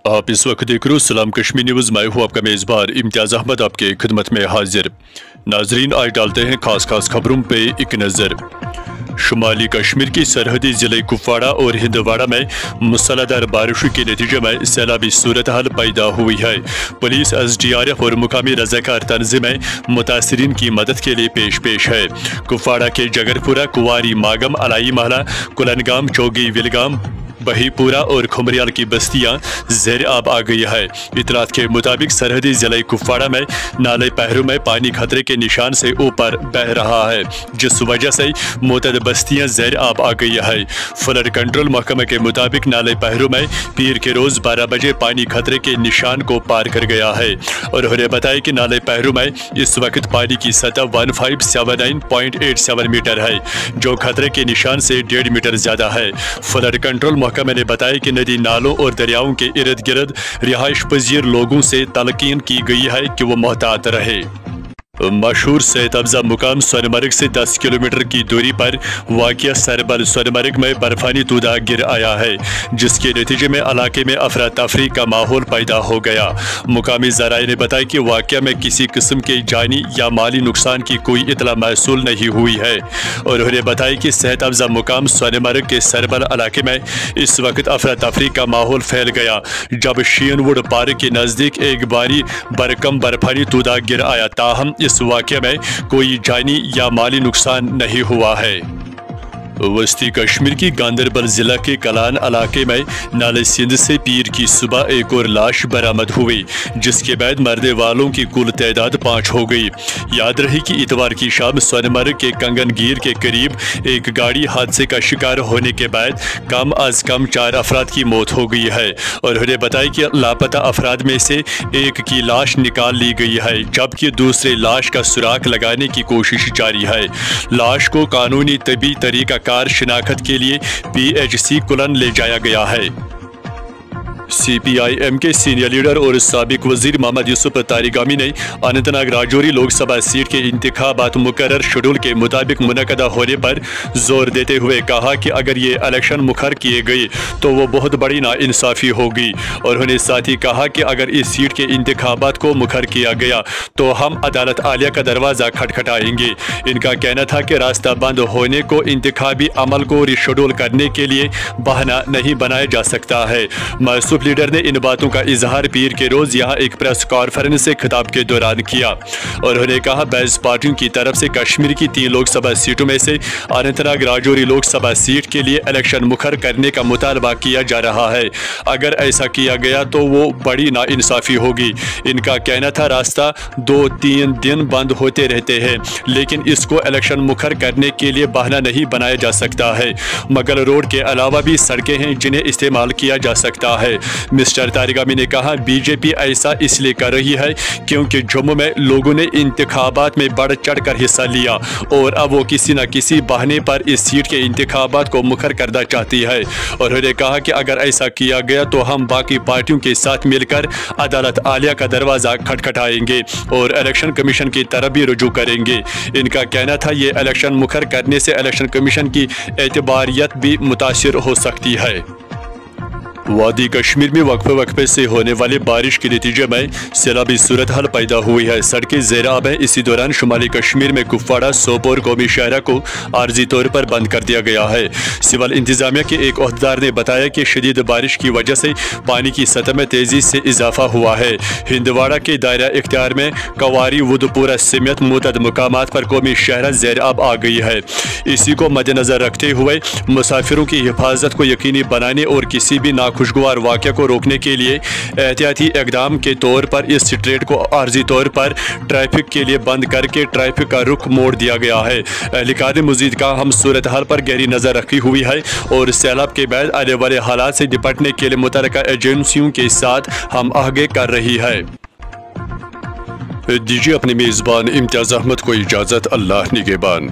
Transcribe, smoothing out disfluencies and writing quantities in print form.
आप इस वक्त देख रहे हो सलाम कश्मीर न्यूज़। मैं हूँ आपका मेज़बान इम्तियाज़ अहमद आपके खिदमत में हाजिर। नाजरीन, आज डालते हैं खास खबरों पे एक नज़र। शुमाली कश्मीर की सरहदी ज़िले कुपवाड़ा और हिंदवाड़ा में मूसलाधार बारिश के नतीजे में सैलाबी सूरत हाल पैदा हुई है। पुलिस, SDRF और मुकामी रज़ाकार तंजीमें मुतासरीन की मदद के लिए पेश है। कुपवाड़ा के जगरपुरा, कुवारी, मागम, अलाई महला, कुलनगाम, चौगी, विलगाम, बहीपुरा और खुमरियाल की बस्तियां ज़ेर आब आ गई है। इतलात के मुताबिक सरहदी ज़िले कुपवाड़ा में नाले पहरों में पानी खतरे के निशान से ऊपर बह रहा है, जिस वजह से मुतअद्दिद बस्तियां ज़ेर आब आ गई है। फ्लड कंट्रोल महकमे के मुताबिक नाले पहरों में पीर के रोज़ 12 बजे पानी खतरे के निशान को पार कर गया है और उन्होंने बताया कि नाले पहरों में इस वक्त पानी की सतह 1579.87 मीटर है, जो खतरे के निशान से 1.5 मीटर ज़्यादा है। फ्लड कंट्रोल मैंने बताया कि नदी नालों और दरियाओं के इर्द गिर्द रिहाइश पजीर लोगों से तलकीन की गई है कि वो मोहतात रहे। मशहूर सेहत अफजा मुकाम सोनमर्ग से 10 किलोमीटर की दूरी पर वाक़िया सरबल सोनमर्ग में बर्फानी तूदा गिर आया है, जिसके नतीजे में इलाके में अफरा तफरी का माहौल पैदा हो गया। मुकामी ज़राए ने बताया कि वाक़या में किसी किस्म के जानी या माली नुकसान की कोई इतला महसूल नहीं हुई है और उन्होंने बताया कि सेहत अफजा मुकाम सोनमर्ग के सरबल इलाके में इस वक्त अफरा तफरी का माहौल फैल गया, जब शीनवुड पार्क के नज़दीक एक बारी बरकम बर्फानी तूदा गिर आया। ताहम इस वाक़ये में कोई जानी या माली नुकसान नहीं हुआ है। वस्ती कश्मीर की गांदरबल ज़िला के कलान इलाके में नाले सिंध से पीर की सुबह एक और लाश बरामद हुई, जिसके बाद मरने वालों की कुल तादाद 5 हो गई। याद रहे कि इतवार की शाम सोनमर्ग के कंगनगीर के करीब एक गाड़ी हादसे का शिकार होने के बाद कम अज़ कम 4 अफराद की मौत हो गई है और उन्हें बताया कि लापता अफराद में से एक की लाश निकाल ली गई है, जबकि दूसरे लाश का सुराख लगाने की कोशिश जारी है। लाश को कानूनी तबी तरीका शिनाख्त के लिए PHC कुलन ले जाया गया है। CPIM के सीनियर लीडर और साबिक वजीर मोहम्मद यूसुफ तारिगामी ने अनंतनाग राजौरी लोकसभा सीट के इंतखाबात मुकर्रर शेड्यूल के मुताबिक मुनक़दा होने पर जोर देते हुए कहा कि अगर ये इलेक्शन मुखर किए गए तो वो बहुत बड़ी नाइंसाफ़ी होगी और उन्होंने साथ ही कहा कि अगर इस सीट के इंतखाबात को मुखर किया गया तो हम अदालत आलिया का दरवाज़ा खटखटाएंगे। इनका कहना था कि रास्ता बंद होने को इंतखाबी अमल को रिशेड्यूल करने के लिए बहाना नहीं बनाया जा सकता है। लीडर ने इन बातों का इजहार पीर के रोज यहां एक प्रेस कॉन्फ्रेंस से खिताब के दौरान किया और उन्होंने कहा बैज़ पार्टियों की तरफ से कश्मीर की 3 लोकसभा सीटों में से अनंतनाग राजौरी लोकसभा सीट के लिए इलेक्शन मुखर करने का मुतालबा किया जा रहा है। अगर ऐसा किया गया तो वो बड़ी नाइंसाफ़ी होगी। इनका कहना था रास्ता 2-3 दिन बंद होते रहते हैं, लेकिन इसको इलेक्शन मुखर करने के लिए बहाना नहीं बनाया जा सकता है। मगल रोड के अलावा भी सड़कें हैं जिन्हें इस्तेमाल किया जा सकता है। मिस्टर तारिगामी ने कहा बीजेपी ऐसा इसलिए कर रही है क्योंकि जम्मू में लोगों ने इंतखाबात में बढ़ चढ़कर हिस्सा लिया और अब वो किसी न किसी बहाने पर इस सीट के इंतखाबात को मुखर करना चाहती है और उन्होंने कहा कि अगर ऐसा किया गया तो हम बाकी पार्टियों के साथ मिलकर अदालत आलिया का दरवाज़ा खटखटाएंगे और इलेक्शन कमीशन की तरफ भी रुजू करेंगे। इनका कहना था ये इलेक्शन मुखर करने से इलेक्शन कमीशन की एतबारियत भी मुतासिर हो सकती है। वादी कश्मीर में वक्फे से होने वाली बारिश के नतीजे में सैलाबी सूरत हाल पैदा हुई है। सड़कें ज़ेर आब हैं। इसी दौरान शुमाली कश्मीर में कुपवाड़ा, सोपोर कौमी शहरा को आर्जी तौर पर बंद कर दिया गया है। सिविल इंतजामिया के एक ओहदेदार ने बताया कि शदीद बारिश की वजह से पानी की सतह में तेज़ी से इजाफा हुआ है। हिंदवाड़ा के दायरा इख्तियार में कवारी, वुदपुरा समेत मुतअद्दिद मुकामात पर कौमी शहरा ज़ेर आब आ गई है। इसी को मद्देनज़र रखते हुए मुसाफिरों की हिफाजत को यकीनी बनाने और किसी भी खुशगवार वाक़या को रोकने के लिए एहतियाती इक़दाम के तौर पर इस स्ट्रेट को आर्जी तौर पर ट्रैफिक के लिए बंद करके ट्रैफिक का रुख मोड़ दिया गया है। एहलकार ने मज़ीद कहा हम सूरत हाल पर गहरी नज़र रखी हुई है और सैलाब के बाद आने वाले हालात से निपटने के लिए मुतल्लिका एजेंसियों के साथ हम आगे कर रही है। दीजिए अपने मेज़बान इम्तियाज़ अहमद को इजाज़त। अल्लाह निगहबान।